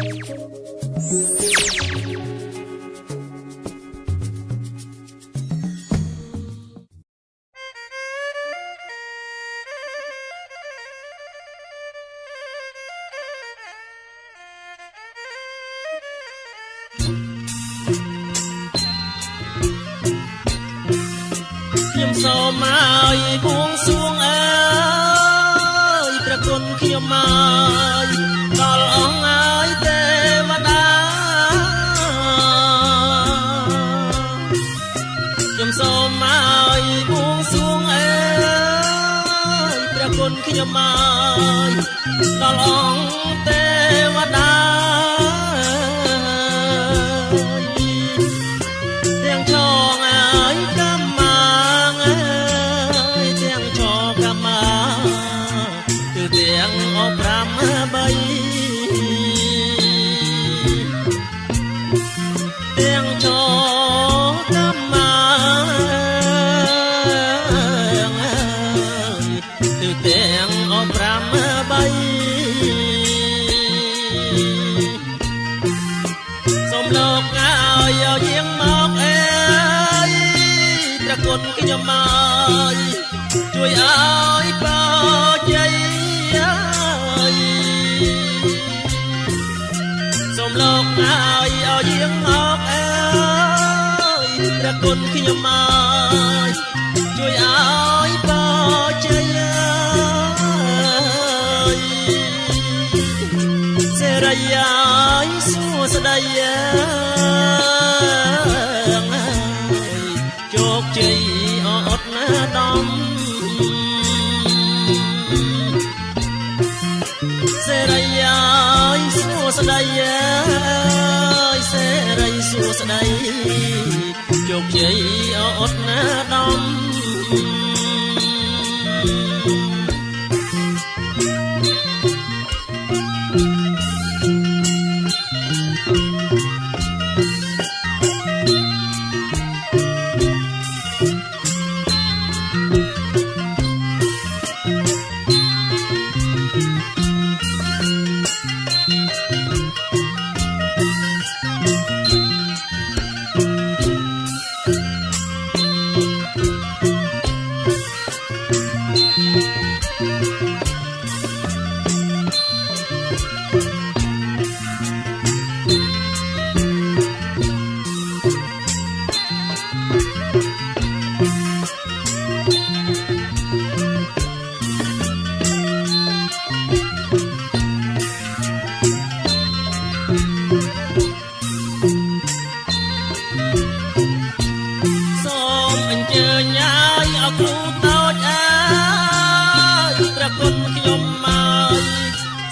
ខ្ញុំសូមឲ្យបួងសួងអើយព្រះគុណខ្ញុំមកដល់អង្គឲ្យទេវតាខ្ញុំសូមឲ្យបួងសួងអើយព្រះគុណខ្ញុំមកដល់អង្គទេវតាទាំងចងឲ្យកម្មទាំងអប5 3ទាំងចកម្មទៅទាំងអប5 3សូមលោកឲ្យយាងមកអើយព្រះគុណខ្ញុំមកជួយឲ្យបោជ័យសូមលោកឲ្យយាងមកអើយព្រះគុណខ្ញុំមកជួយឲ្យបោជ័យសេរីឲ្យសួស្ដីជោគជ័យអត់ណាដំសេរីឲ្យសួស្ដីសេរីសួស្ដីជោគជ័យអត់ណាដំ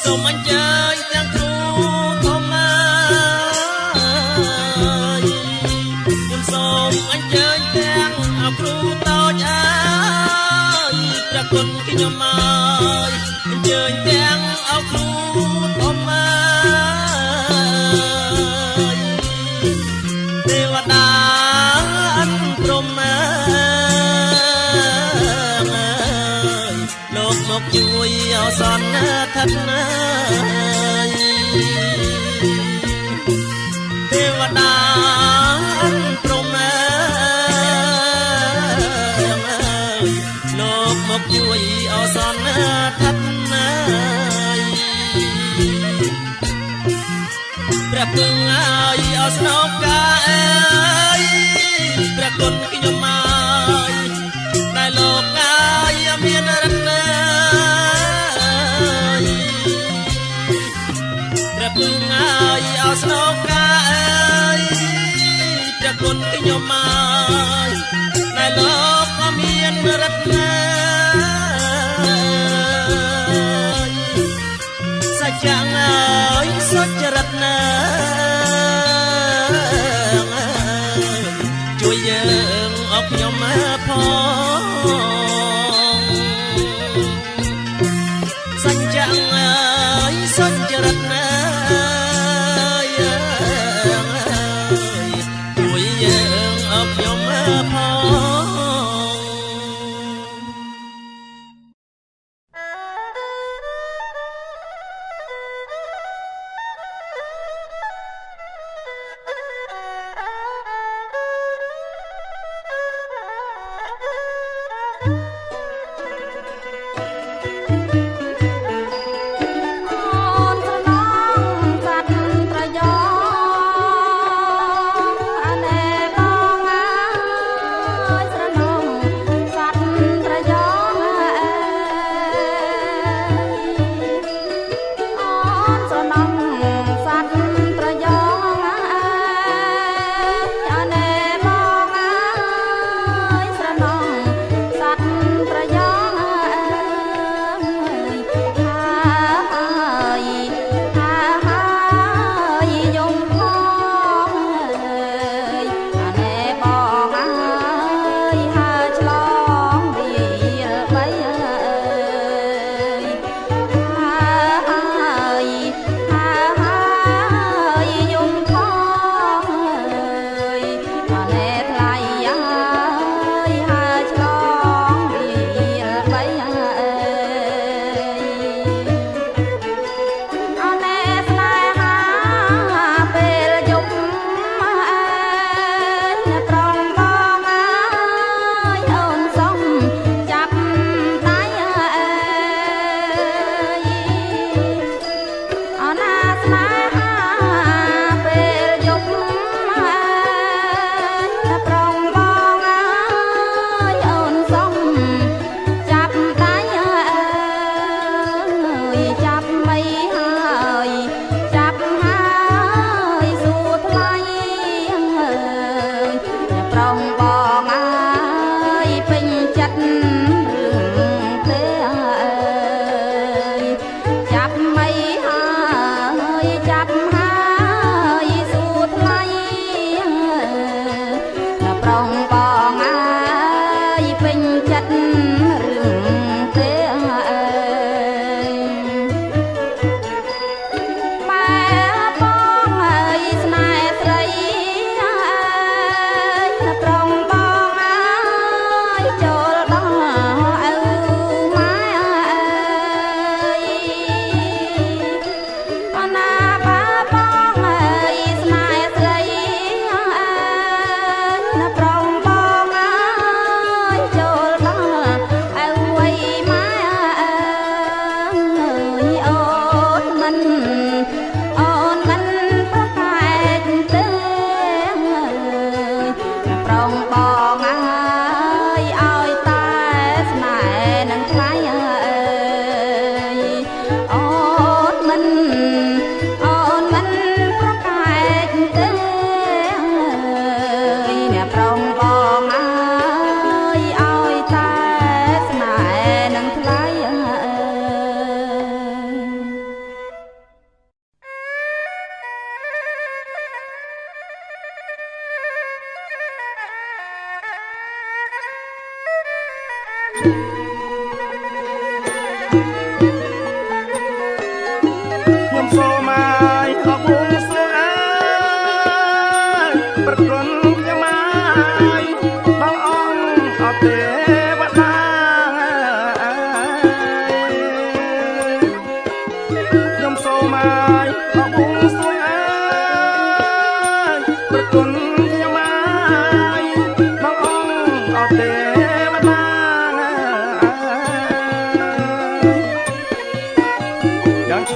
សូមអញ្ជើញទាំងគ្រូធំអើយខ្ញុំសូមអញ្ជើញទាំងគ្រូតូចអើយព្រះគុណខ្ញុំមកអញ្ជើញទាំងគ្រូធំអើយទេវតាអន្តព្រំអើយលោកមកជួយអសន្នឋិតទេវតាអន្តព្រំលោកមកជួយអសន្នឋិតព្រះពឹងឲ្យអស្នងកាអើយព្រះគុណខ្ញុំមកដែលលោកកាយមានរតនាព្រះពឹងឲ្យអស្នងកាអើយព្រះគុណខ្ញុំមកដែលលោកក៏មានរតនាសច្ចៈអើយសុចរិតណាជួយយើង អូនមិនប្រកែកទេប្រងបងអើយឲ្យតែស្នេហ៍នឹងថ្លៃអើយអូនមិនប្រកែកទេអ្នកប្រងបងអើយឲ្យតែស្នេហ៍នឹងថ្លៃអើយខ្ញុំសូមឲ្យអបវងសួងអើយប្រគុណខ្ញុំឲ្យបងអង្គអត់ទេវតាខ្ញុំសូមឲ្យអបវងសួងអើយប្រគុណខ្ញុំឲ្យបងអង្គអត់ទេវតាយ៉ាងឆ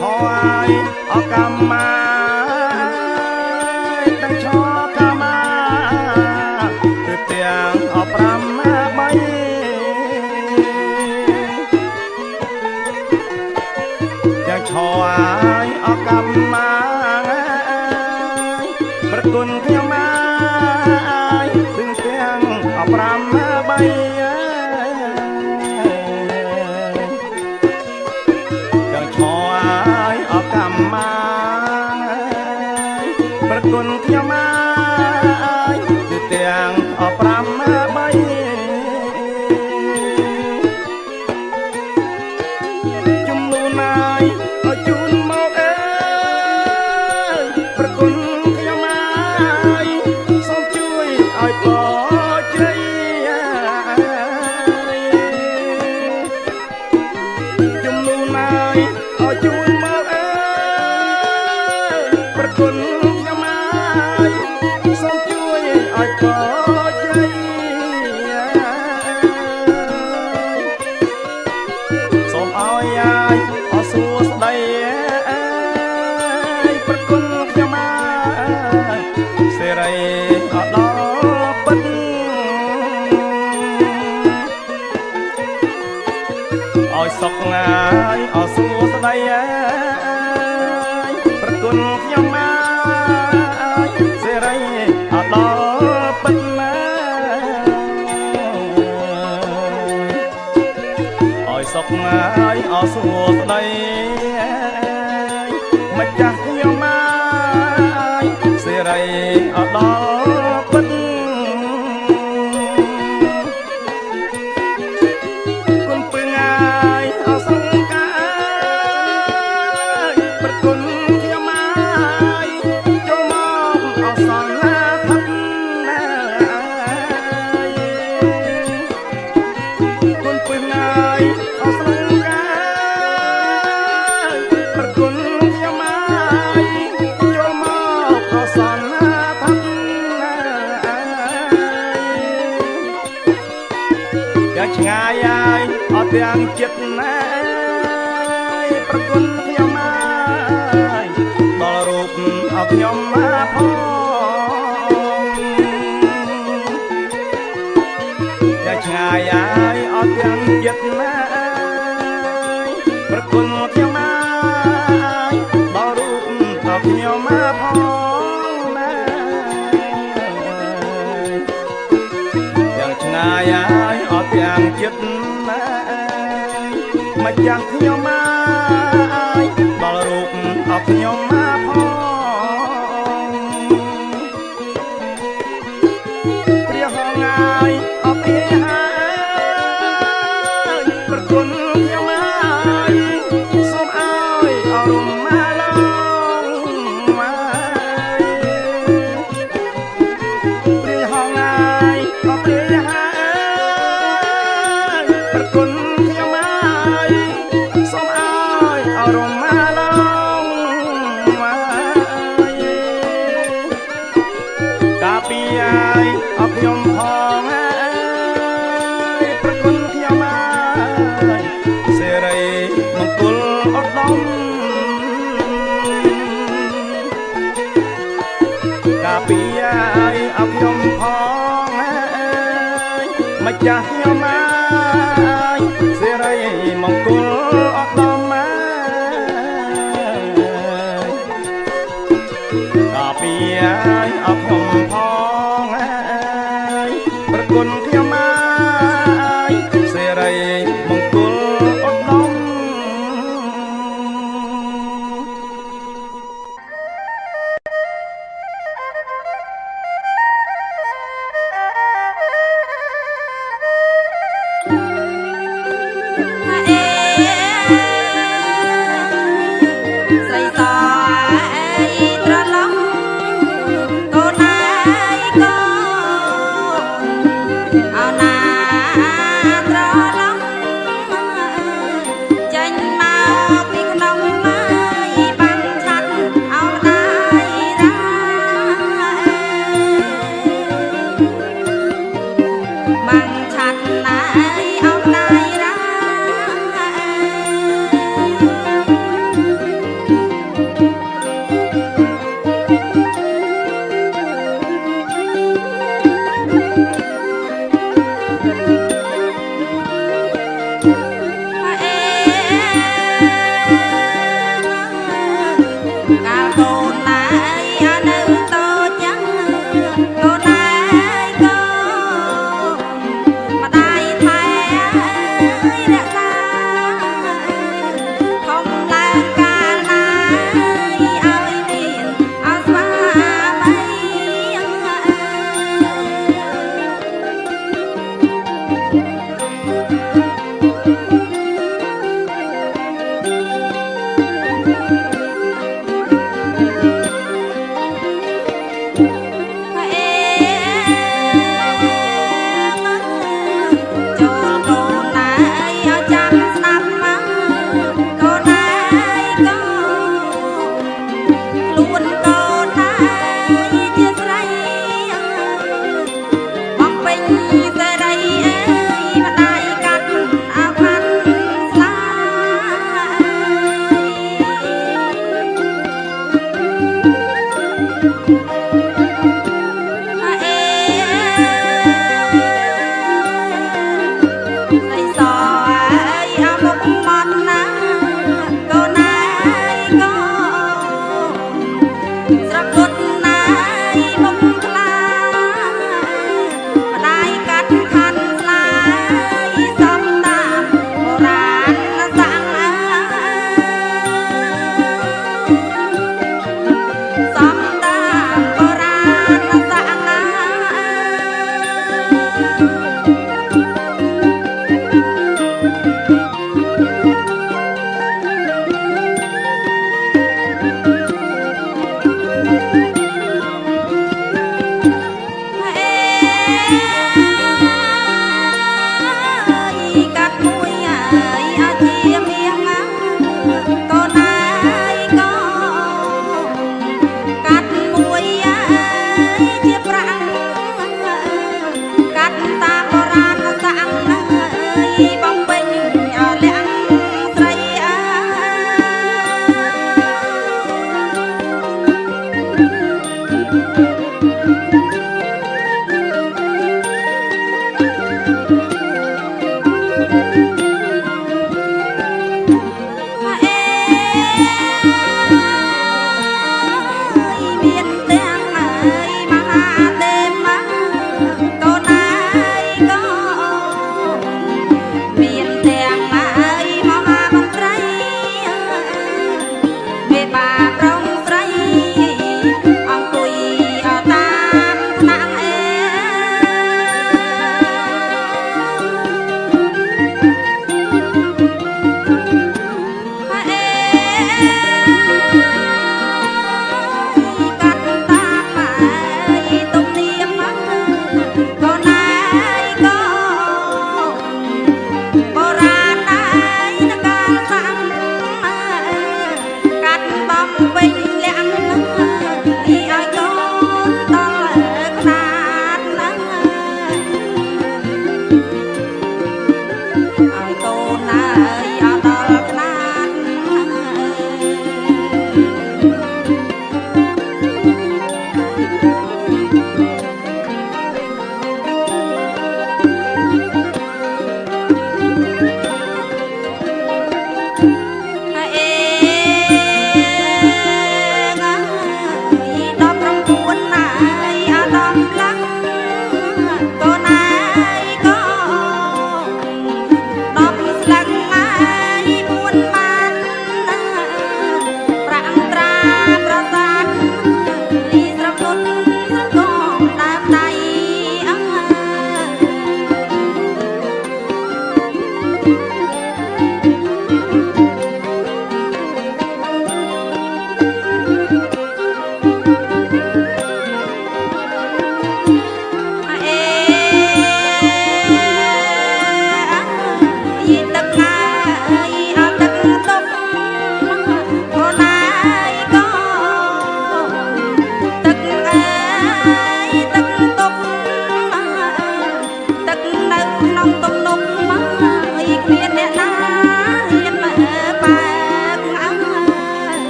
យអកម្មមាទាំងឆកម្មមាគឺទាំងអប្រាំបីយ៉ាងឆយអកម្មមាប្រគុណខ្ញុំមកគឺទាំងអប្រាំបីយ៉ាងឆយអកម្មមាប្រគុណខ្ញុំមកគឺទាំងអប្រាំបីជំនួនហើយឲ្យជូនមកអើយប្រគុណខ្ញុំមកសូមជួយឲ្យពរជ័យជំនួនហើយឲ្យជូនមកអើយប្រគុណខ្ញុំមកសូមជួយឲ្យពរជ័យសូមឲ្យអាយអសួស្ដីប្រគុណខ្ញុំមកសេរីអត់ដល់ពិតឲ្យសុខងាយអសួស្ដីប្រគុណខ្ញុំមកសេរីអត់ដល់ពិតឲ្យសុខងាយអសួស្ដីម្ចាស់ខ្ញុំមកសេរីអត់ដល់ពិតគុណពឹងអាយអសង្ការប្រគុណខ្ញុំមកចូលមកអសន្នថឹកណាគុណពឹងអាយអសង្ការប្រគុណខ្ញុំមកចូលមកអសន្នថឹកណាយ៉ាងឆ្ងាយហើយអត់ទាំងចិត្តណាប្រគុណខ្ញុំមកដល់រូបអត់ខ្ញុំមកផងយ៉ាងឆ្ងាយហើយអត់ទាំងចិត្តណាប្រគុណខ្ញុំមកដល់រូបអត់ខ្ញុំមកផងណាយ៉ាងឆ្ងាយហើយអត់ទាំងចិត្តណាម្ចាស់ខ្ញុំមកដល់រូបអត់ខ្ញុំមកផងព្រះហងហើយអត់ទេហើយប្រគុណខ្ញុំមកសូមឲ្យអរំមកឡងមកព្រះហងហើយអត់ទេហើយប្រគុណខ្ញុំមកសូមឲ្យអរំមកឡងមក ចាស់ខ្ញុំមកសេរីមង្គលអត់ដំមកដល់ពីអត់ខ្ញុំផងប្រគុណខ្ញុំមកសេរីមង្គលអត់ដំ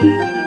អ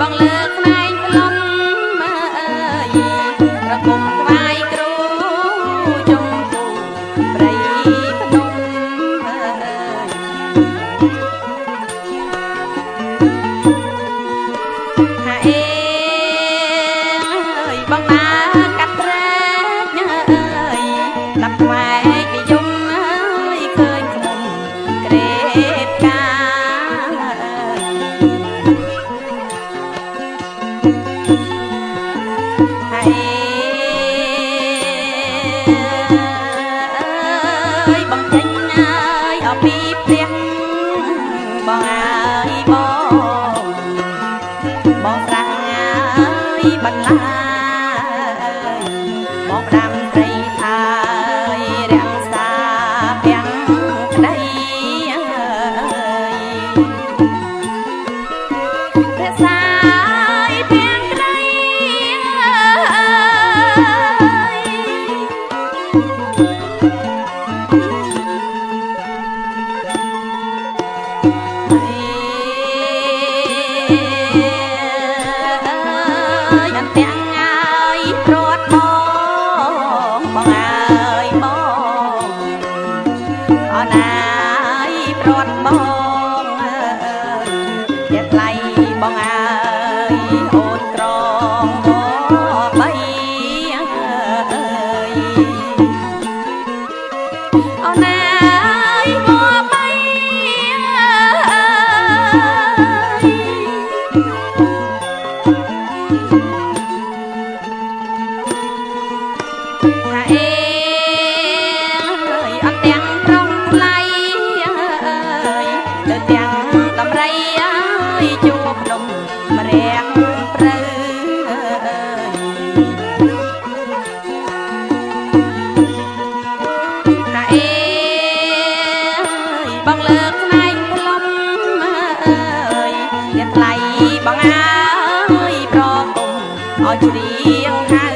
បងលើកស្នែងផ្លុំអើយប្រគំថ្វាយគ្រូជុំពូព្រៃភ្នំអើយហើយបងណាកាត់ត្រែកអើយដាប់ថ្វាយពីយំអើយឃើញខ្មុំក្រេបកាបងចេញអើយអពីផ្ទះបងអើយបងស្រាំងអើយបន្លាបងផ្ដាំត្រីថាយរាំងសាពាំងក្ដីអើយរក្សាពាំងក្ដីបងអើយអូនក្រងមកបីអើយអូនអើយមកបីអើយអត់ទាំងប្រងថ្លៃអើយទៅទាំងតម្រៃជួបដុំម្រះព្រៅបងលើកស្នែងផ្លុំអើយលាថ្លៃបងអើយប្រគំឲ្យច្រៀងហៅ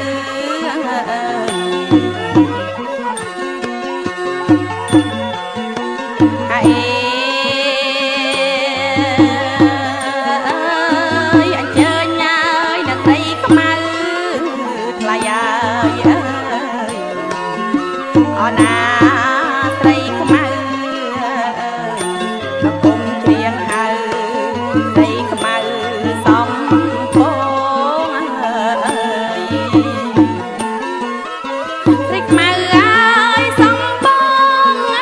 អូនណាស្រីខ្មៅប្រគំច្រៀងហៅស្រីខ្មៅសំពងអើយស្រីខ្មៅអើយសំពងអ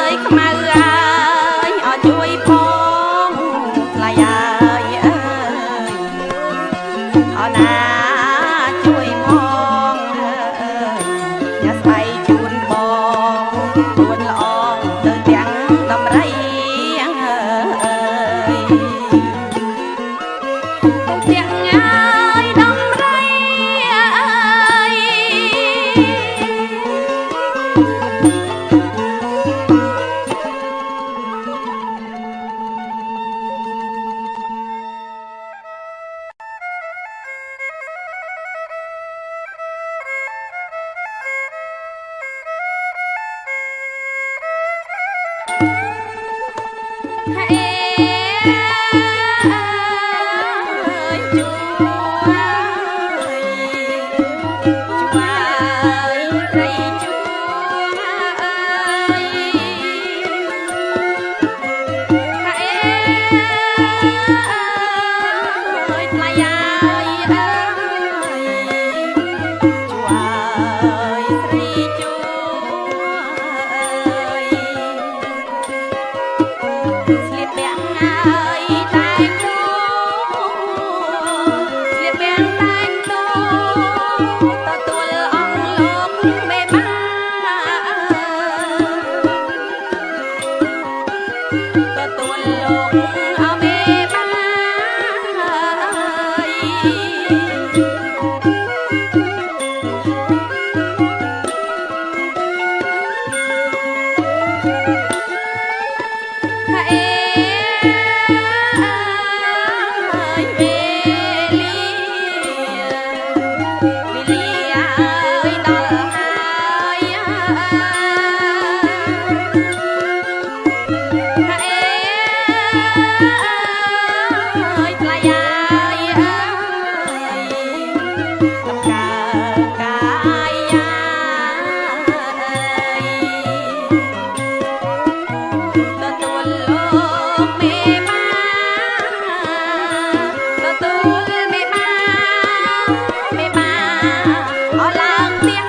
ើយខ្មៅអើយអត់ជួយផងថ្លៃអើយអើយអត់ណាជួយផងអើយញ៉ាស្បៃជូនបងទួនល្អទៅទាំងតម្រៃអើយទៅទាំងអើយតម្រៃអើយ ទទួលលោកមេបាទទួលមេបាអស់ឡើងទៀង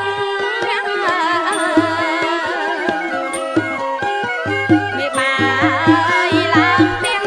មេបាឡើងទៀង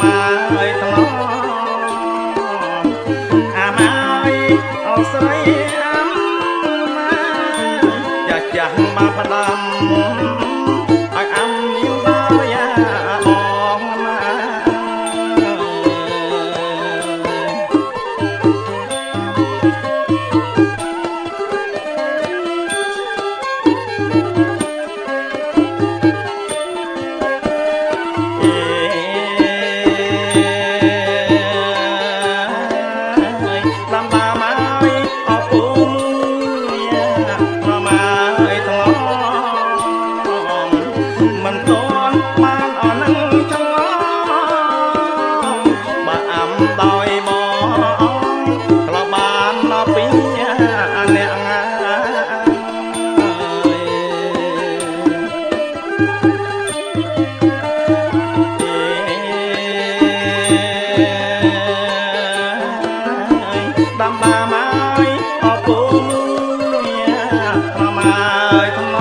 អ ប្រមាយថ្ន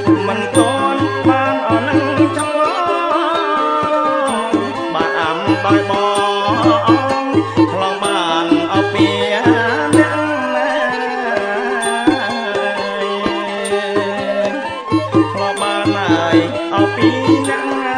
មមិនទាន់បានអស់នឹងចង់បានអំដោយបងឆ្លងបានអស់ពីអ្នកណាឆ្លងបានហើយអស់ពីអ្នកណា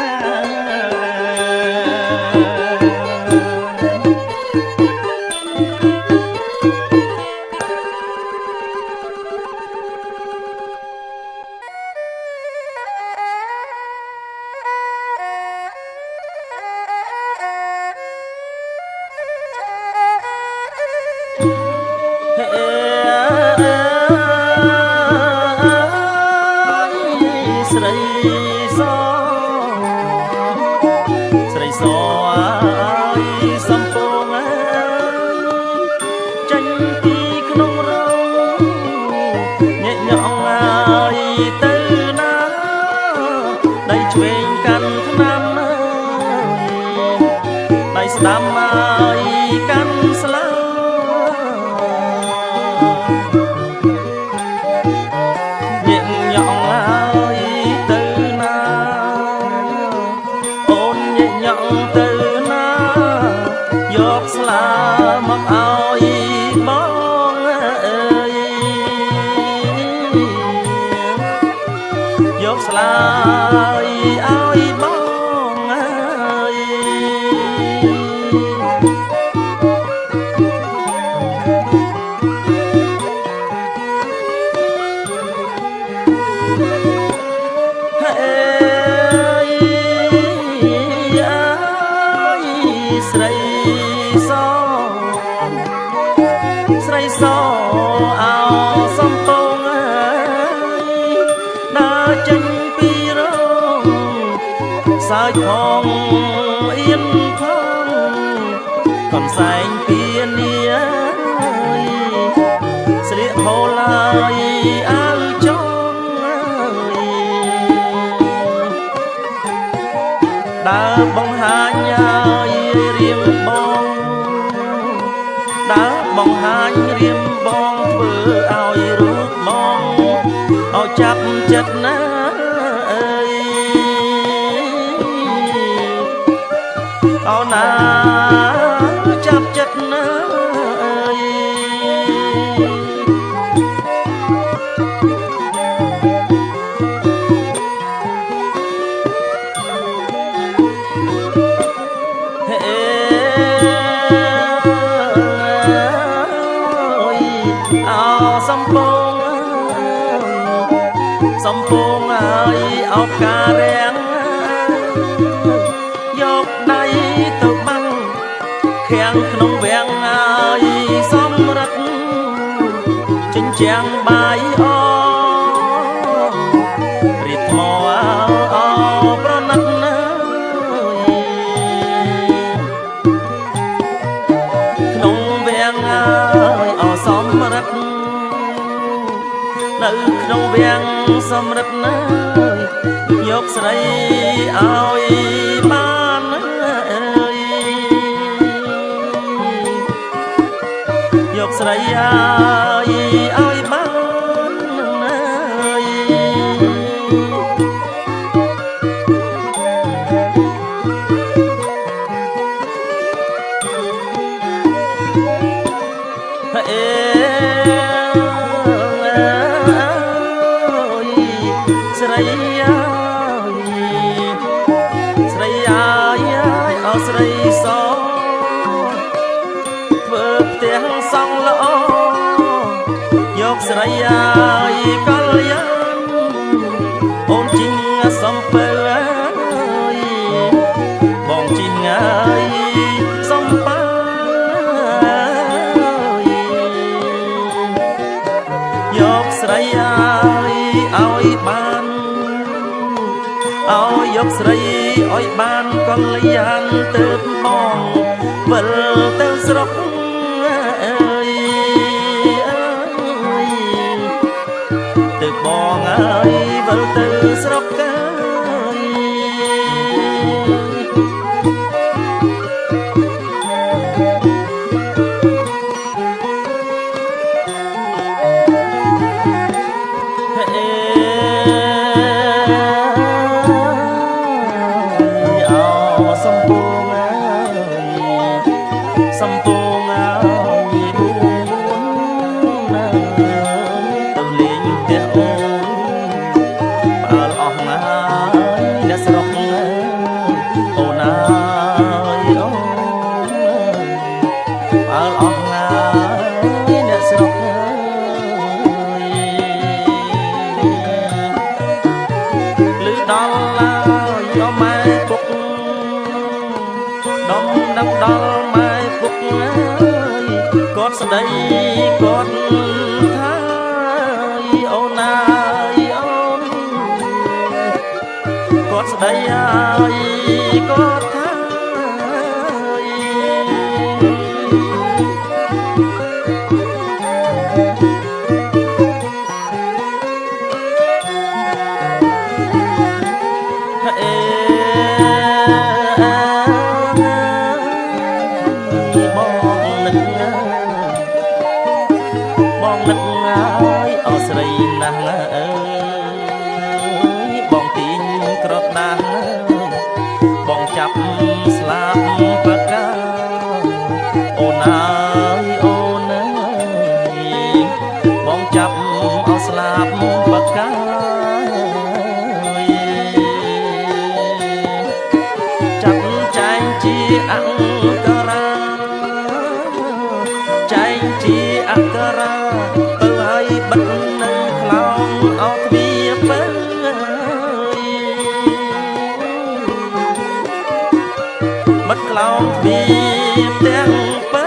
ស្ដាំហើយកាន់ស្លាញាក់ញក់ហើយទៅណាអូនញាក់ញក់ទៅណាយកស្លាមកឲ្យបងអើយយកស្លាឲ្យបងស្រីសអោសំពងអើយដើរចេញពីរោងសើចផងអៀនផងកំសែងពីនីស្លៀកហូលហើយអើចងដើរបង្ហាញហើយរៀងបងដើរបង្ហាញរៀមបងធ្វើឲ្យរូបបងឲ្យចាប់ចិត្តណាអើយអូនណាចាប់ចិត្តណាអើយសំពងសំពងហើយអោបការរាំងយកដៃទៅបាំងខាំងក្នុងវាំងហើយសំរិទ្ធចិញ្ចាំងបាយអរីថ្មអោប្រណិតណាក្នុងវាំងហើយអោសំរិទ្ធនៅក្នុងវាំងសំរិទ្ធណាយកស្រីឲ្យបានអើយយកស្រីឲ្យបានអើយស្រីស្រីអោស្រីសធ្វើផ្ទះសង់ល្អយកស្រីកលយានអូនជីងសំពើបងជីងសំពើយកស្រីឲ្យបានឲ្យយកស្រីឲ្យបានកលយានទៅបងវិលទៅស្រុកអើយទៅបងអើយវិលទៅស្រុកអើយ ទះអូនបើអស់ណាយអ្នកស្រុកអូនណាយអូនបើអស់ណាយអ្នកស្រុកលឺដល់ឡើយអម៉ែពុកដុំដឹងដល់ម៉ែពុកគាត់ស្ដីគាត់ថាអូនណាយអូនគាត់ស្ដីហើយគាត់ថាស្រីណាស់ណាអើយបងទីងក្របដាស់បងចាប់ស្លាប់បកាអូនអើយអូនអើយបងចាប់អោស្លាប់បកាចាប់ចែងជាអង្គរាចែងជាអង្គរាទៅឲ្យបិទអត់វាបើបាត់ក្លោងវាទាំងបើ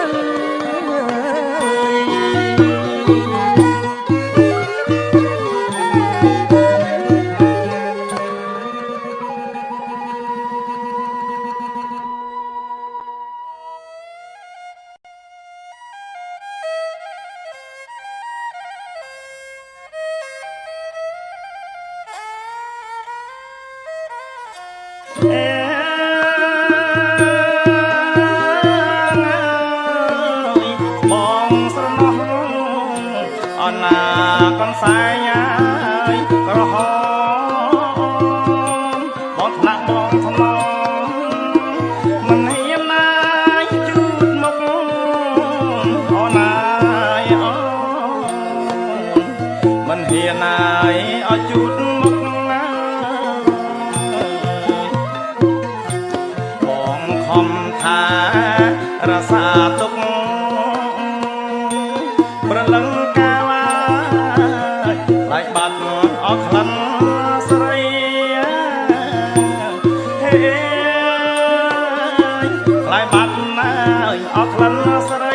បងស្រណោះអណាកនសាយហើយក្រហមបងថ្នាក់បងថ្នមមិនហ៊ានណាយជូតមកអូនណាយអូនមិនហ៊ានណាយឲ្យជូតមកណាបងខំថារសាទុកប្រលឹងកាវ៉ាឡាយបាត់អស់ក្លិនស្រីហេឡាយបាត់ណាយអស់ក្លិនស្រី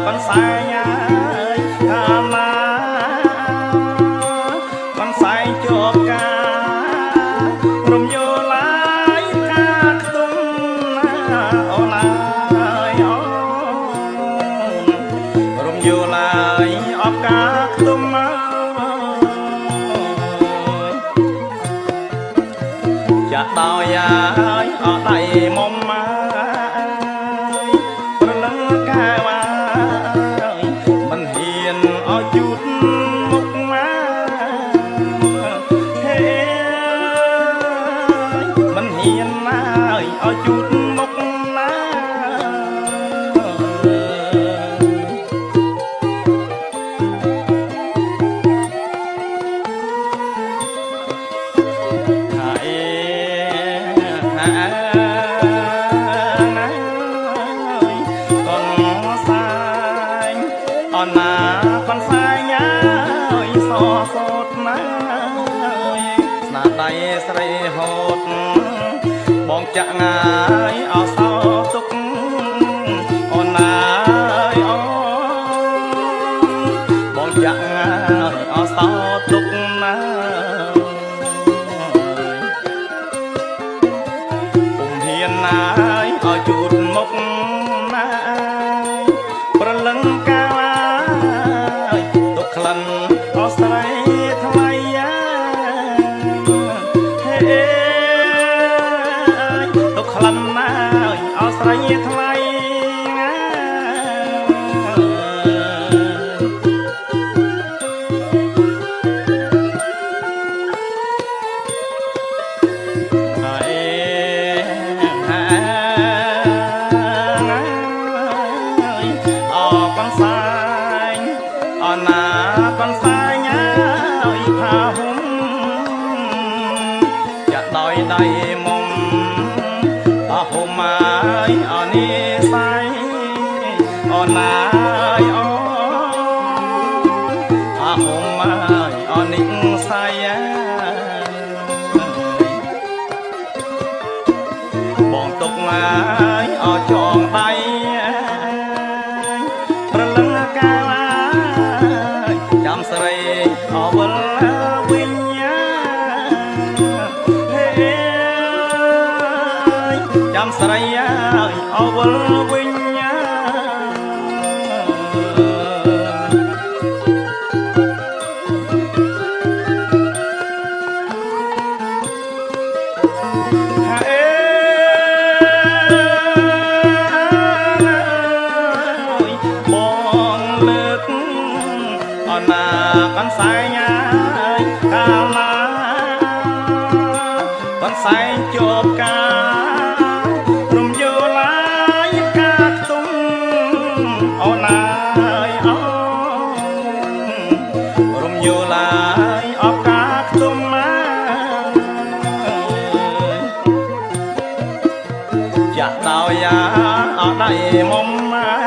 កនសែងហើយកាលណាកនសែងជាប់ការមយោឡាយការខ្ទុំណាអូនឡាយអូនរំយោឡាយអបការខ្ទុំចាក់ដោយហើយអត់ដៃមុំមកប្រលឹងកាវ៉ាមិនហ៊ានឲ្យ ណាយអូអាហុំអើយអនិស័យបងទុកណាយអចងដៃប្រលឹងកាលចាំស្រីអវលវិញចាំស្រីអវលវិញcon sai nhá ca má con sai chộp ca rùm vô lái ca tung ô nai ô rùm vô lái ô ca tung má chặt tao ya ở đây mong má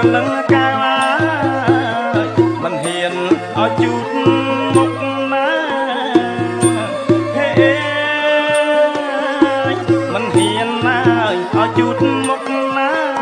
lưng ca ở chút một má mình hiền ơi ở chút một má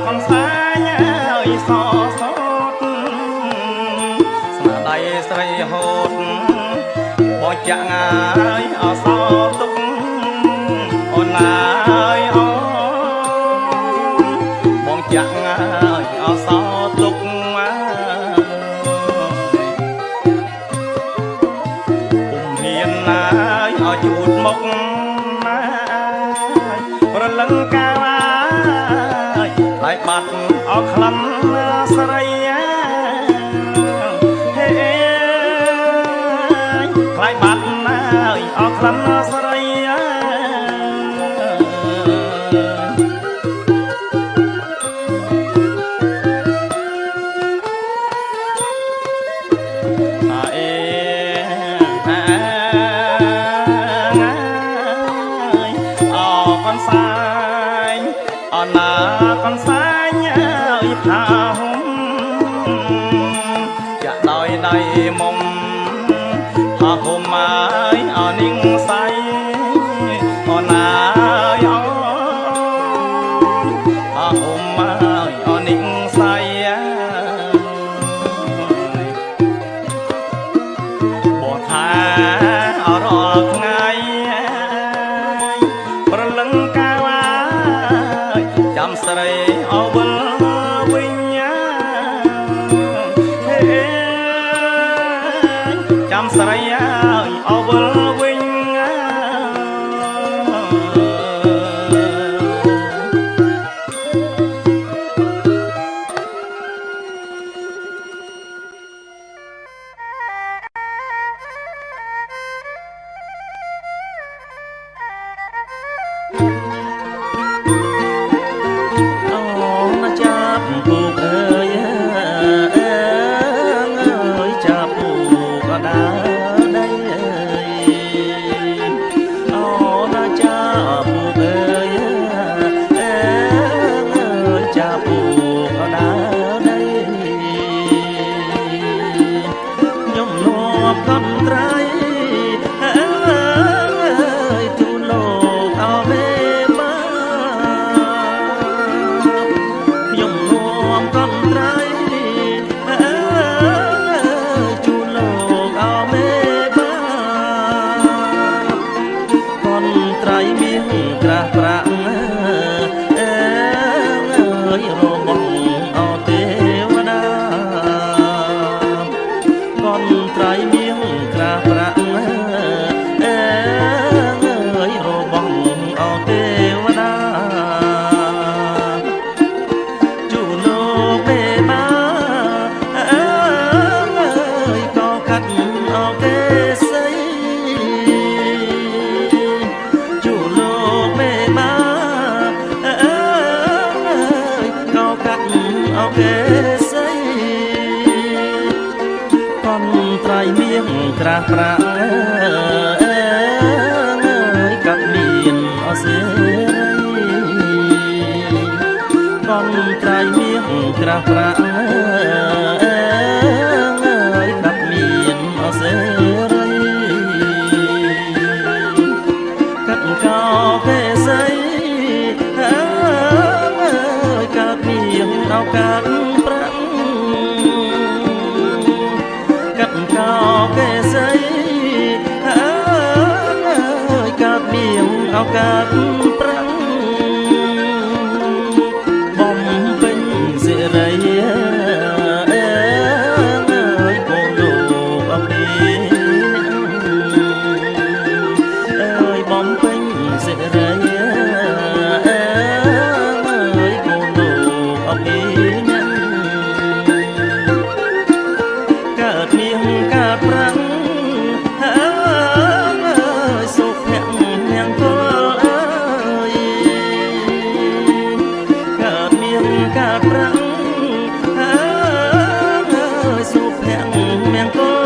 con sai so sót mà đây say hốt bỏ chẳng ai ở sau túc ôn ai ó bỏ chẳng ai ở sau túc cùng hiền ai ở chuột mốc rồi lưng cao ai lại bật ở khăn sợi lại bật ơi ở khăn sợi con sai con sai nhớ thao chả đôi đầy mong thà hôm mai ở ninh say còn ai ó thà hôm mai ở ninh say bỏ thà ở đó ngayประលឹងកាវចាំស្រីអវលវិញចាំស្រីអវលវិញចាប់ពូកអើយចាប់ពូកក៏ដែរ មាសក្រាស់ប្រាក់កាត់មានអសេរីបំត្រៃមាសក្រាស់ប្រាក់កាត់មានអសេរីកាត់កោកេសីកាត់មានអោកាត់ប្រាក់កាត់កោកេសីកាត់មានអោកាត់ប្រាក់បំពេញសិរីកូនលោកអពីបំពេញសិរីកូនលោកអពីកើតមានកើតប្រាំងសុភៈនាងកលកើតមានកើតប្រាំងសុភៈនាងកល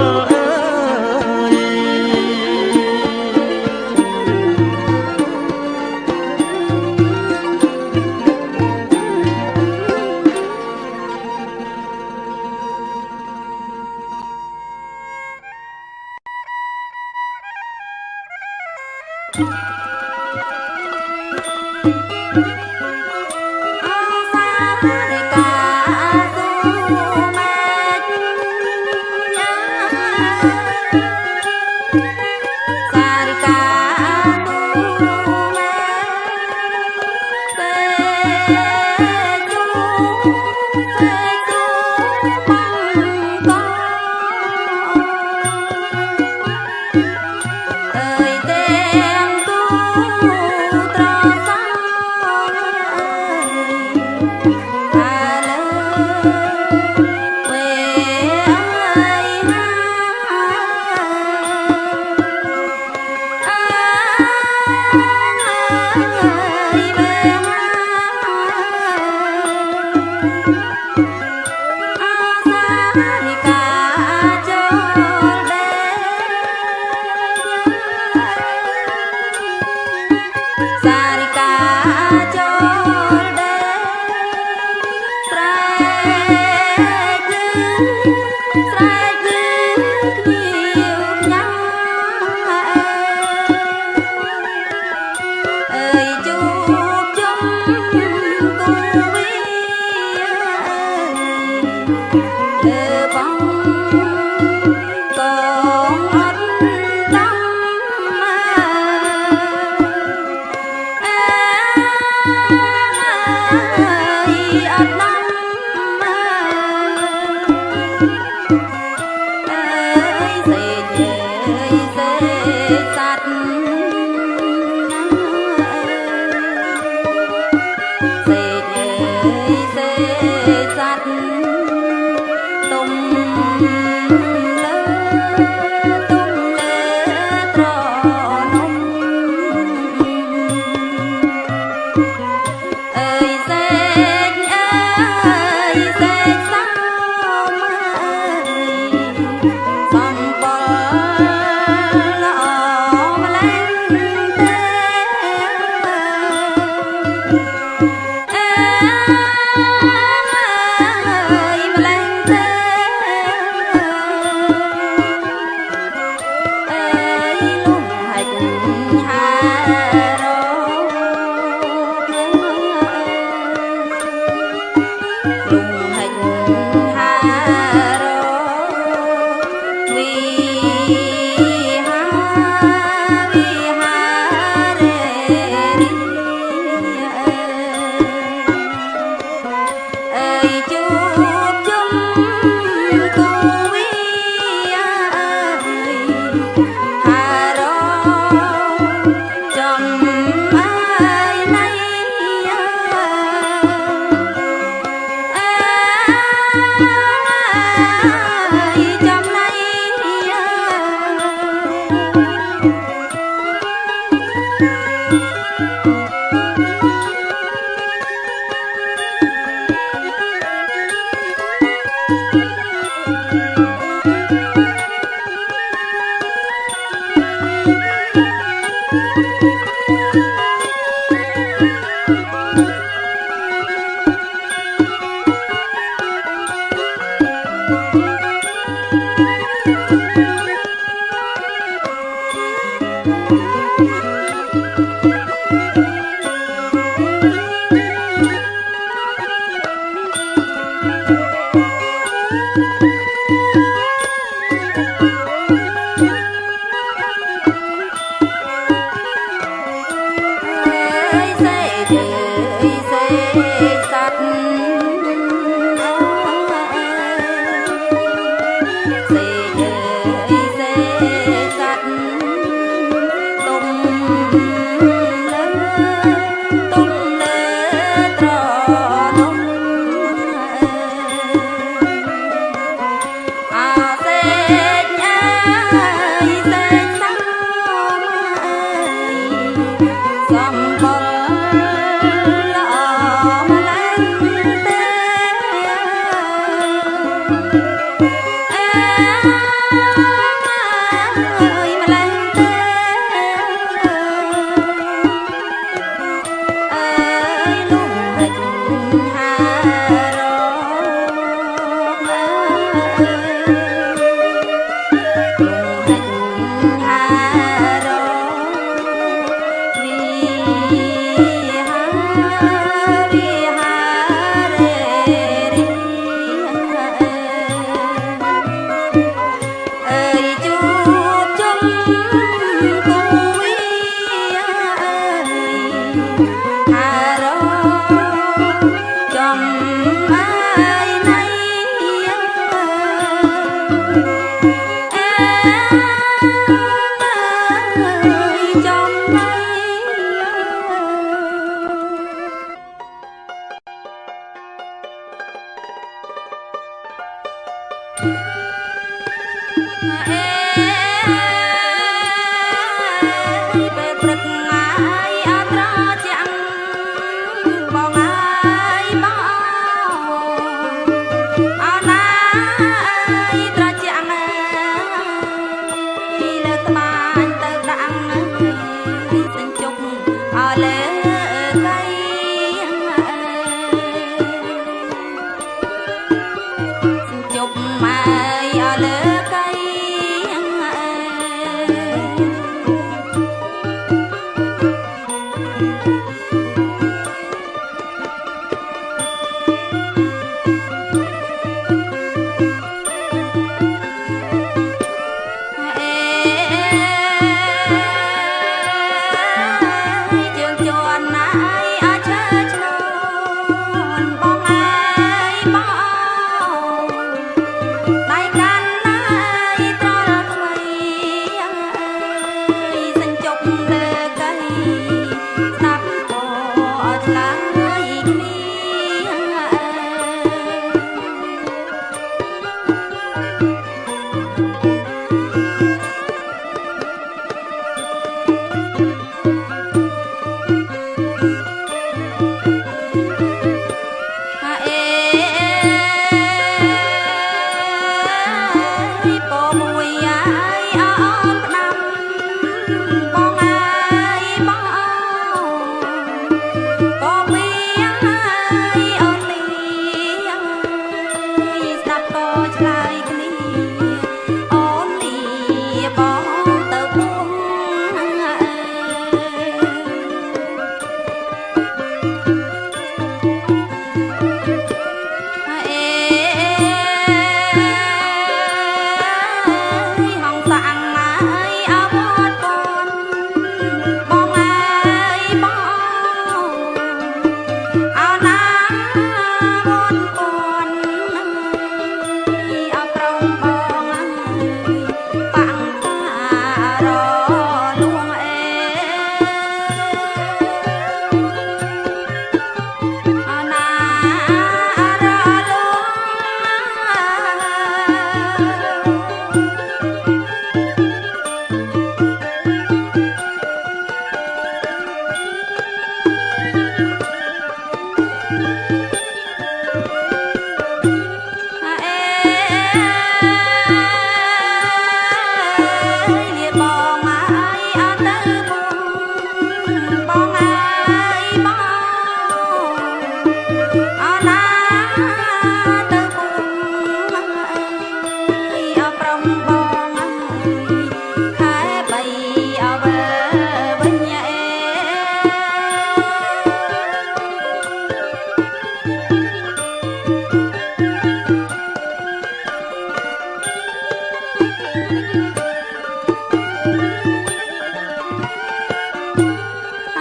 អ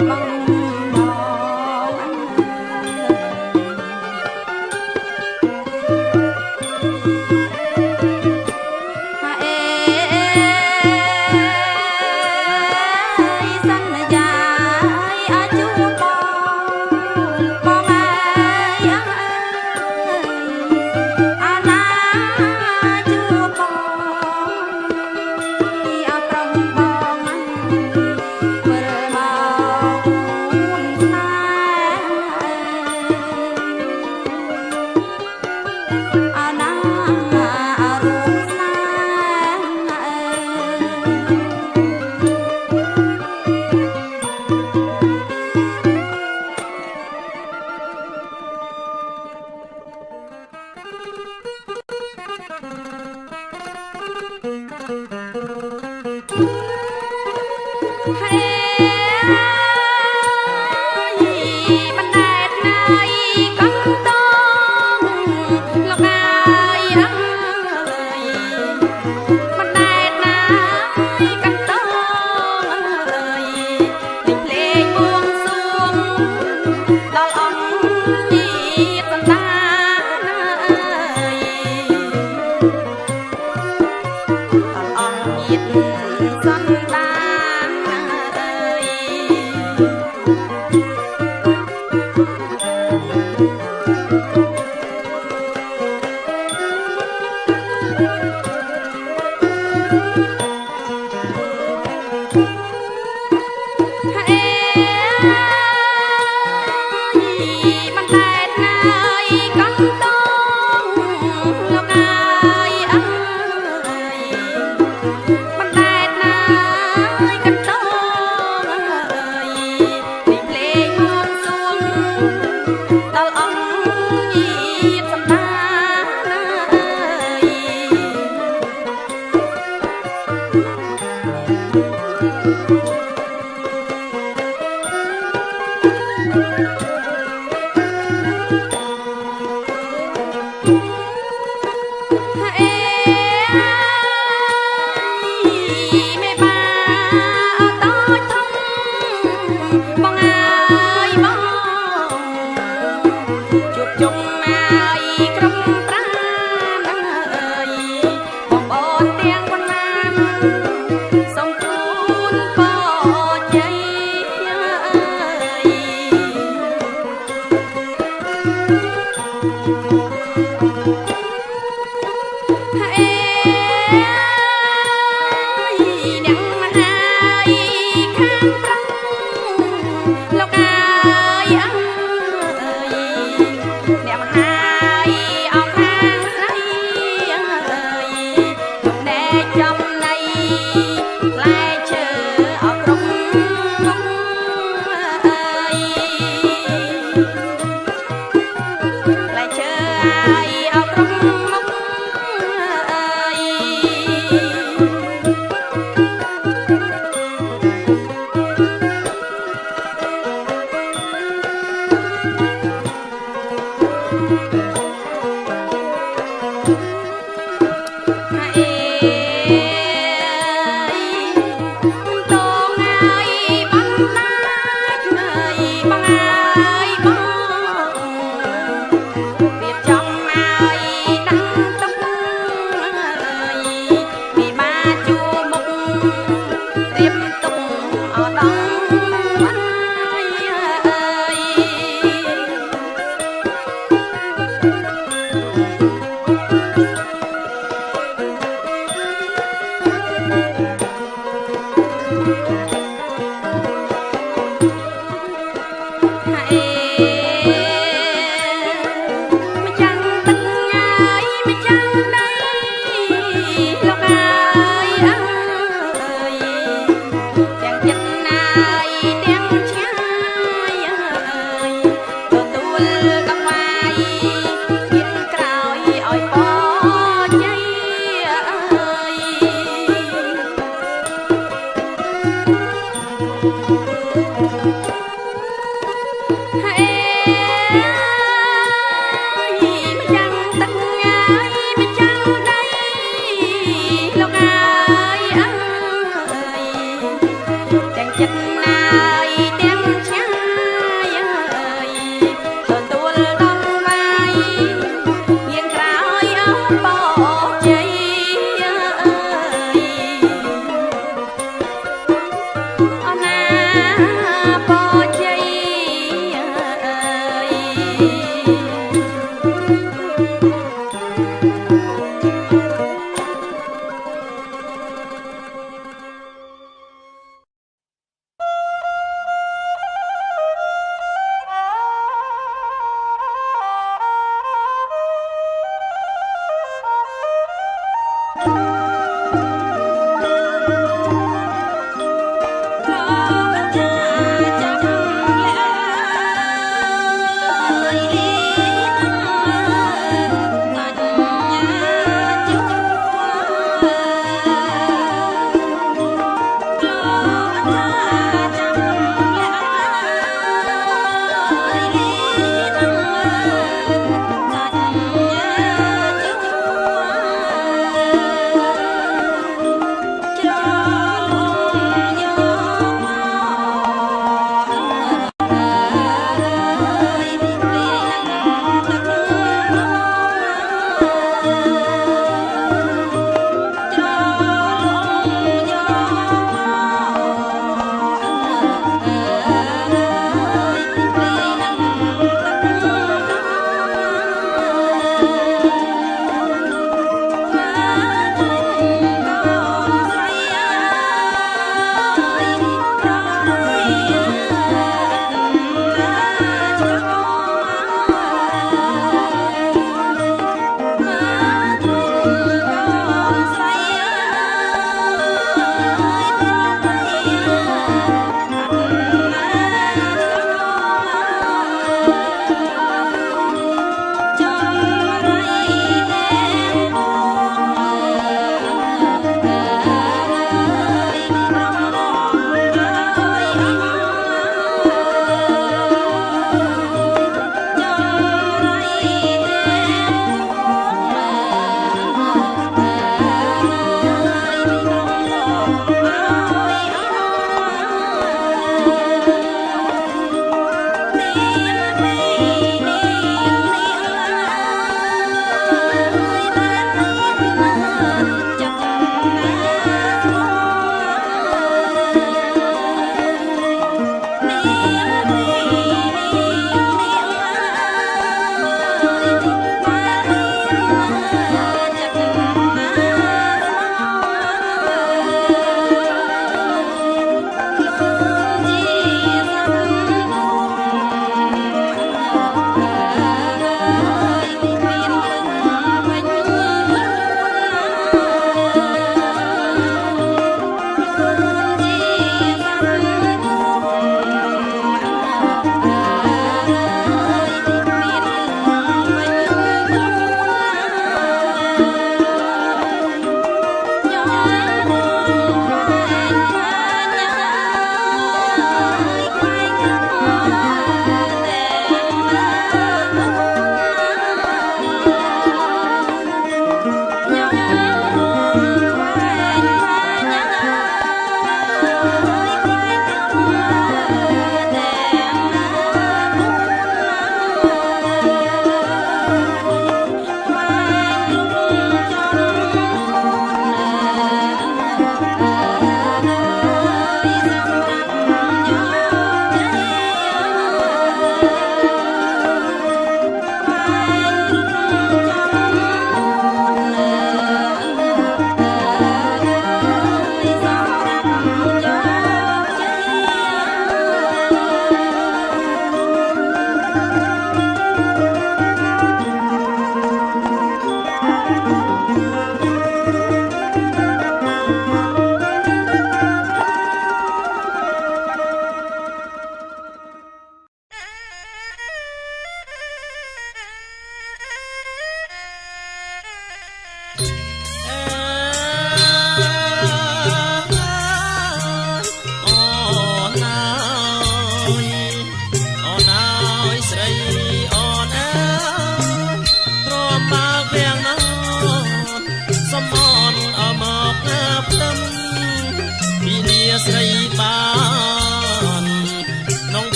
អ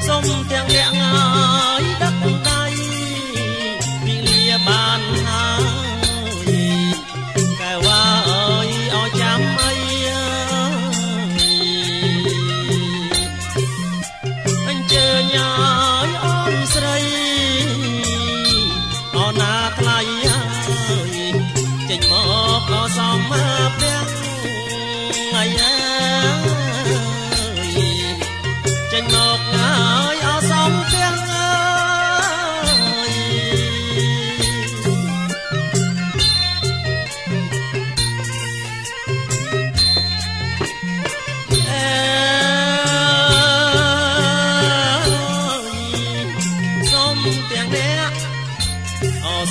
សុំទាំងអ្នកងាយដឹកដៃពីលាបានហើយកែវ៉ាអើយអោចាំអីអញ្ជើញឲ្យអូនស្រីអូនណាថ្លៃហើយចេញមកអសំមកទាំងថ្ងៃចេញមកហើយអសំទាំង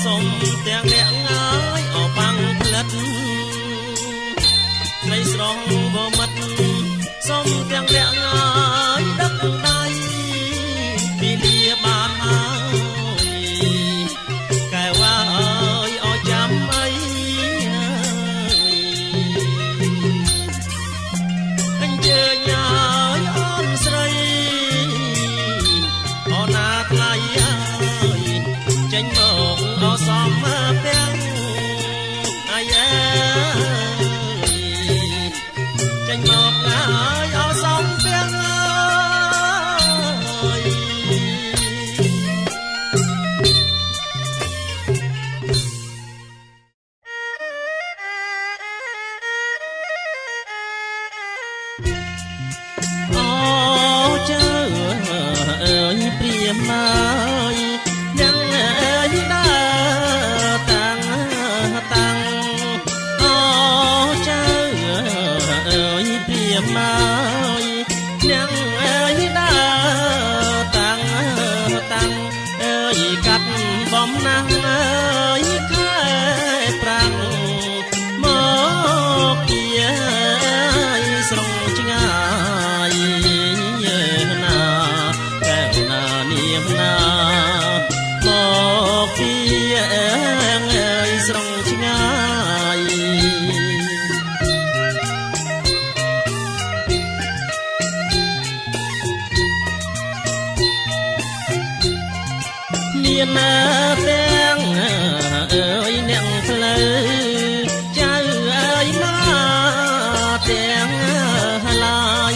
សុំទាំងអ្នកងាយអបាំងផ្លិតស្រីស្រងបមិត្តសុំទាំងអ្នកងាយដឹកដៃពីលាបានហើយកែវ៉ាអើយអោចាំអីអញ្ជើញឲ្យអូនស្រីអូនណាថ្លៃហើយចេញមកអសំមកទាំងអាយចេញមកហើយអសំទាំងអូចៅអើយព្រាមហើយទាំងអើយដើតាំងអូចៅអើយព្រាមហើយទាំងអើយដើតាំងអើយកាត់បំណាស់អើយខែប្រាំងមកជាស្រងឆ្ងាយណាកែវណានាងណាមកពីអើយស្រងឆ្ងាយមានទាំងអើយអ្នកផ្លូវចៅអើយមកទាំងឡាយ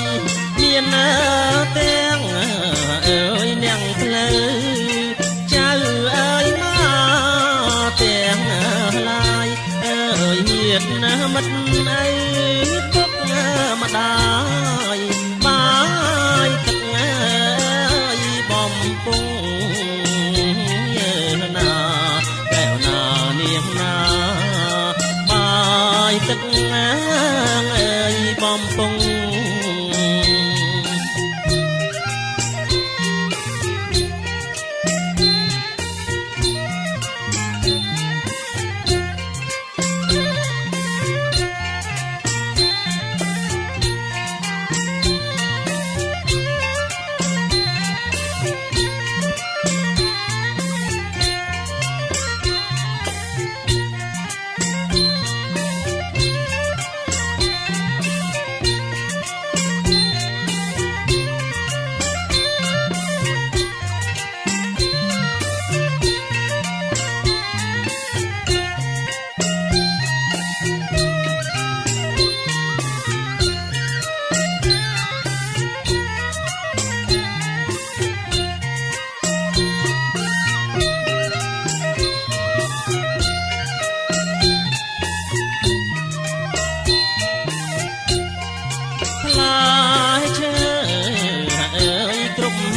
មានទាំងអើយអ្នកផ្លូវចៅអើយមកទាំងឡាយអើយញាតិណាមិត្តអីពុកម្ដាយបាយទឹកអើយបំពង់ណាកែវណានាងណាបាយទឹកអើយបំពង់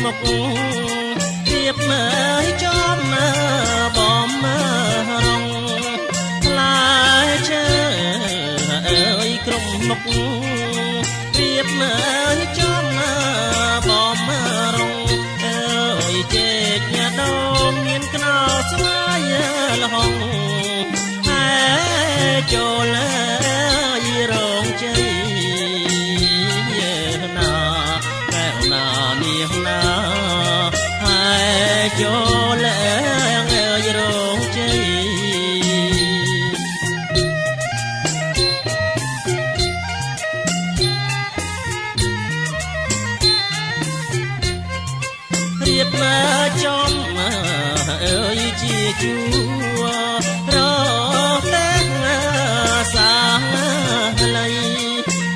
មុខទៀបមើលចំបំរងផ្លែឈើអើយក្រុមមុខទៀបមើលចំបំរងអើយជែកញ៉ាដូនមានខ្នោស្វាយលហងហើយចូលរងជ័យណាកែវណានាងណាហើយចូលរងជ័យ រៀបមើចំអើយជាជួរតែសាល័យ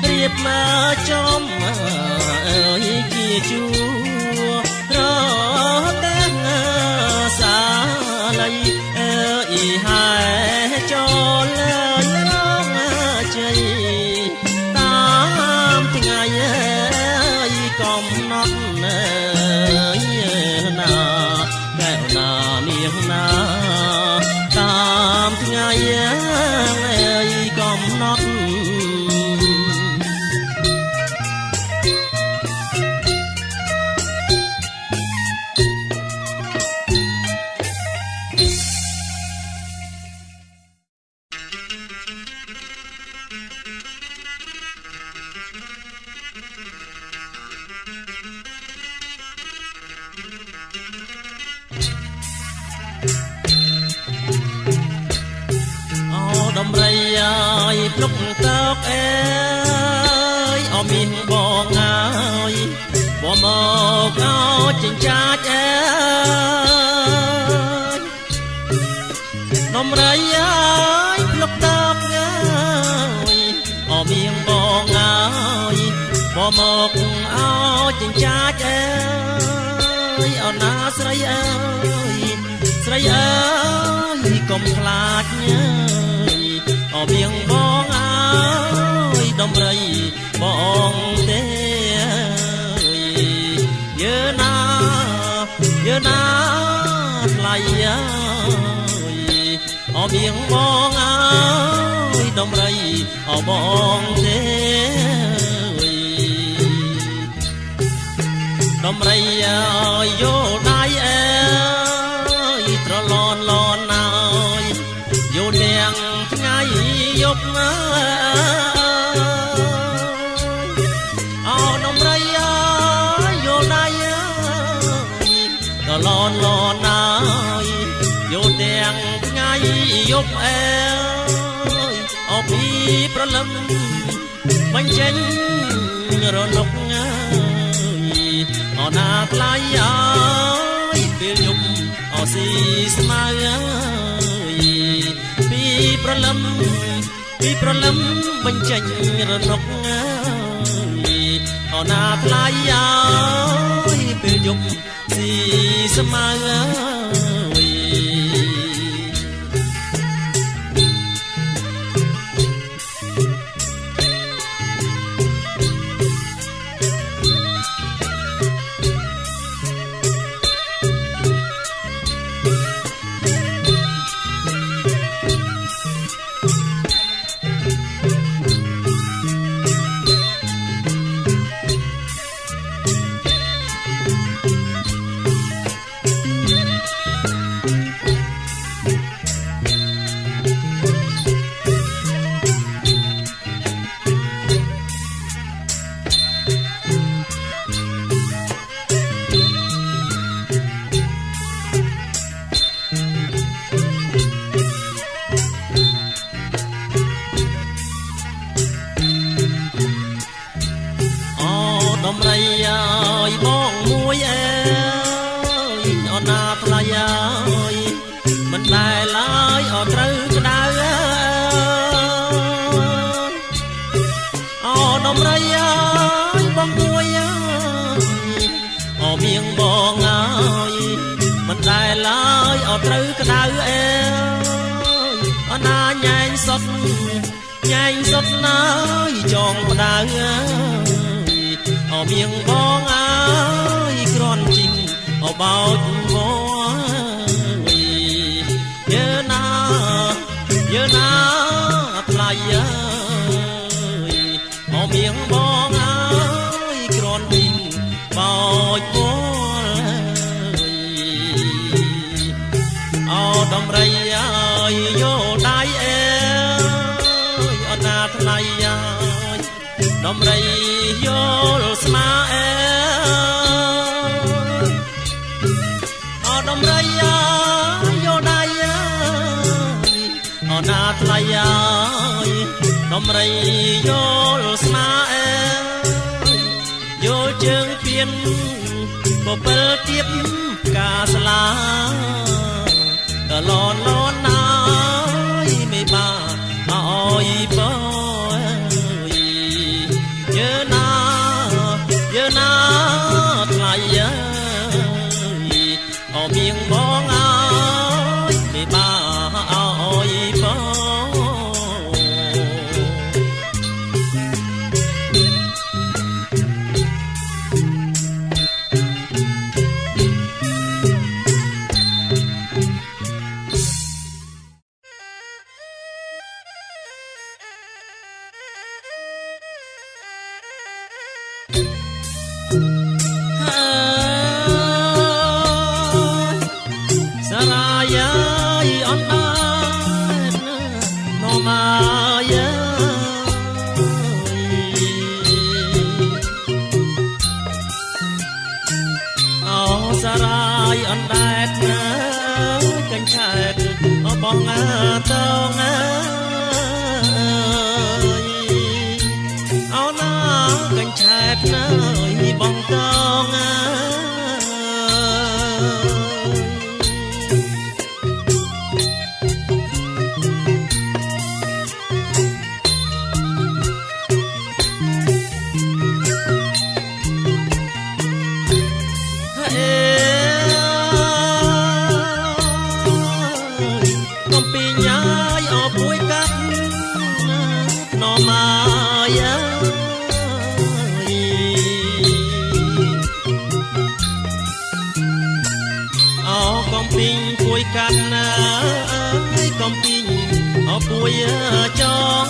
រៀបមើចំអើយជាជួរតែសាល័យអើយហើយចូលរងជ័យតាមថ្ងៃកំណត់ណាកែវណានាងណាតាមថ្ងៃកំណត់ដំរីឲ្យភ្លុកតើកអើយអមមានបងហើយបមកអោចិញ្ចាចអើយដំរីឲ្យភ្លុកតើកអើយអមមានបងហើយបមកអោចិញ្ចាចអើយអណាស្រីអើយស្រីអើយកុំខ្លាចញើអបៀងបងអើយដំរីបងទេយើណាថ្លៃអើយអបៀងបងអើយដំរីអបងទេដំរីអើយយោដៃអើយត្រឡនលនអើយយោទាំងថ្ងៃយប់អើអោដំរីអើយយោដៃអើយត្រឡនលនអើយយោទាំងថ្ងៃយប់អើយអោពីប្រលឹមបញ្ចេញរលកអើយអណាថ្លៃអើយពេលយប់អស៊ីស្មៅអើយពីប្រលឹមបញ្ចេញរនកអើយអណាថ្លៃអើយពេលយប់ស៊ីស្មៅអើយដំរីអើយបងមួយអើយអណាថ្លៃអើយមិនដែលឡើយអត់ត្រូវក្តៅអើយអដំរីអើយបងមួយអើយអមៀងបងអើយមិនដែលឡើយអត់ត្រូវក្តៅអើយអណាញ៉ែងសុតណាយចងផ្ដៅអើយអមៀងបងអើយក្រន់ជីងអបោចវយយើណាថ្លៃអើយអមៀងបងអើយក្រន់ជីងបោចវយអដំរីអើយយោដៃអើយអណាថ្លៃអើយដំរីយល់ស្មាអើយអដំរីអើយយោដៃអើយអណាថ្លៃអើយដំរីយល់ស្មាអើយយល់ជើងពៀន បបិលទៀបកាស្លាតលនលនណាយមិនបានអើយបងថ្លៃអមៀងបងអើយមិនបានអើយបងបងអើតងអើយអោណាកញ្ឆែតណើយបងតងអើកាត់ណាកំពីងអពួយចង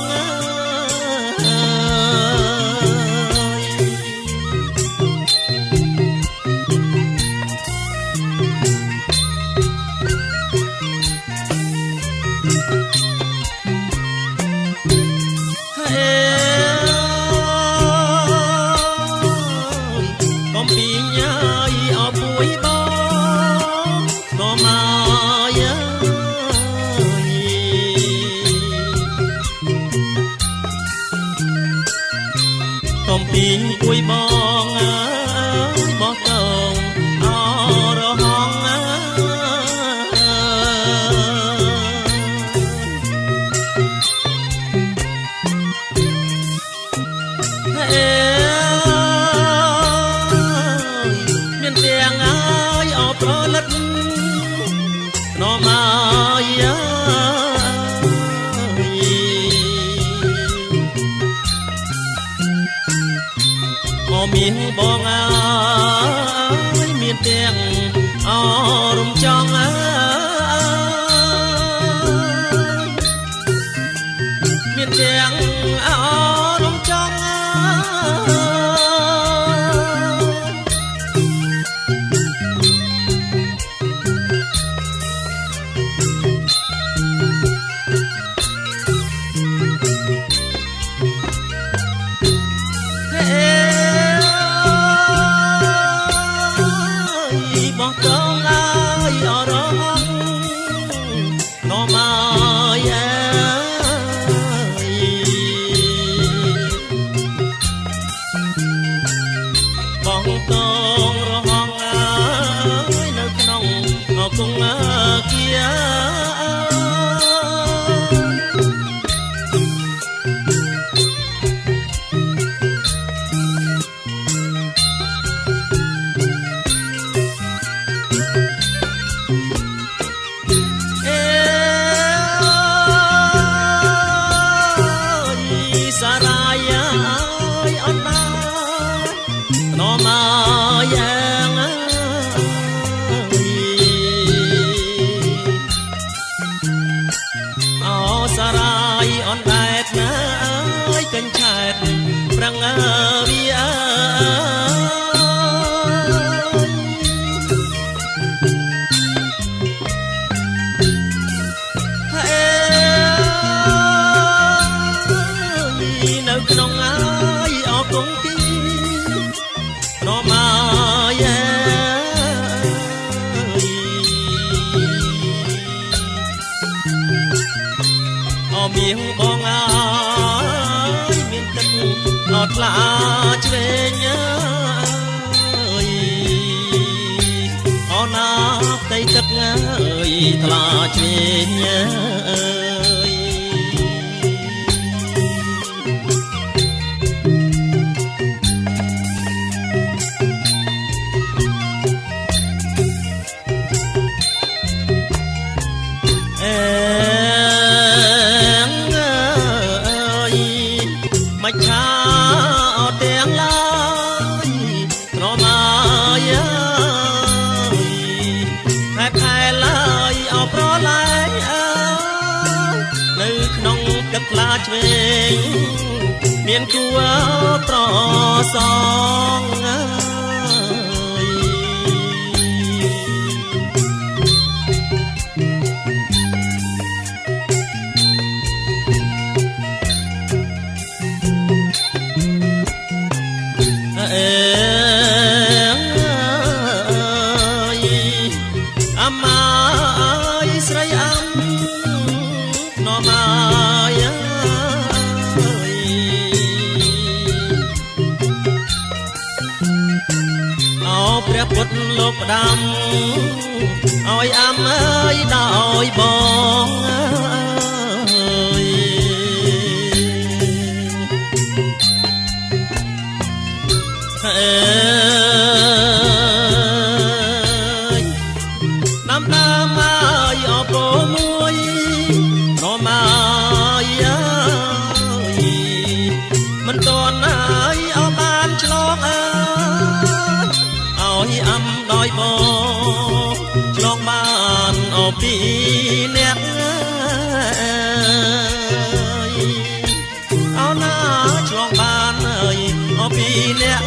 កំពីងអពួយបងក៏មកកំពីងគួយបងអើយបោះតងអរហងអើមានទាំងអើយអប្រលិតណមកមានបងអើយមានទាំងអរំចង់អើយមានទាំងអរំចង់អើ ថ្លាឆ្វេងមកឆាអត់ទាំងឡើយត្រមាយហើយខែឡើយអប្រឡាយនៅក្នុងទឹកខ្លាឆ្វេងមានគួត្រសងអមាយស្រីអំណមាយអោព្រះពុទ្ធលោកផ្ដាំឲ្យអំអើយដោយបងណាំតាមមកអពមួយរមាយមិនតន់ហើយអបានឆ្លងឲ្យអំដោយបងឆ្លងបានអពីអ្នកអោណាឆ្លងបានហើយអពីអ្នក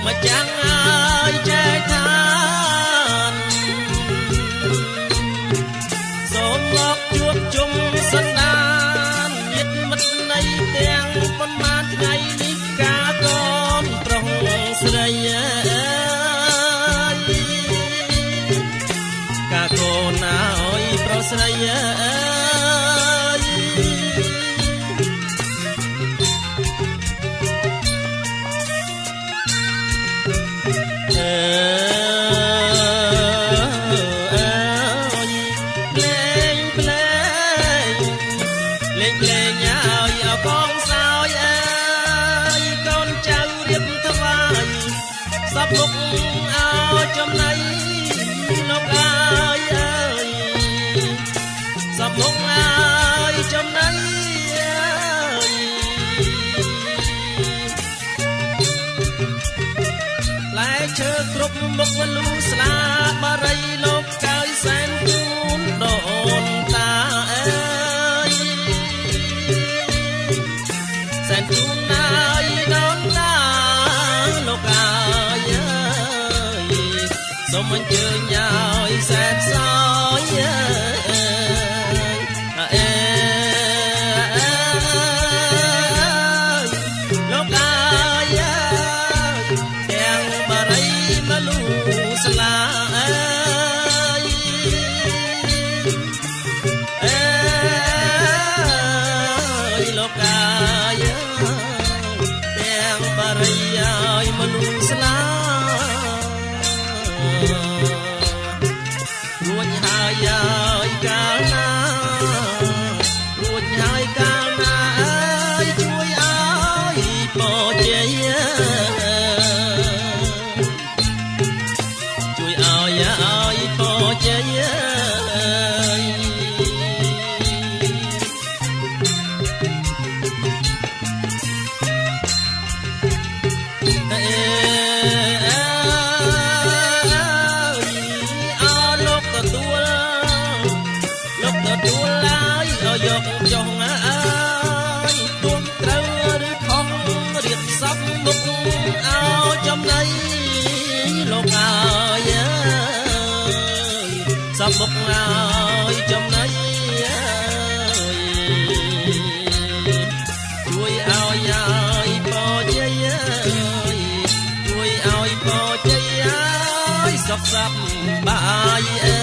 មកចាំងឲ្យចែកឋានសូមមកជួបជុំសន្តានញាតិមិត្តនៃទាំងប៉ុន្មានថ្ងៃនេះការកូនប្រុសស្រីការកូនឲ្យប្រុសស្រីសពមុខអោចំណៃលោកអើយអើយសពមុខអើយចំណៃឡែឈើគ្រប់មុខវលូស្លាបារីលោកកើយសែនគូនដូនតាអើយសែនគូនអើយដូនតាលោកអើយសូមអញ្ជើញឲ្យសែនសោយលោកអើយទាំងបារីមលូស្លាលោកអើយទាំងបារីឲ្យមលូស្លា យអើយពរជ័យអើយជួយឲ្យពរជ័យអើយសុខសប្បាយអើ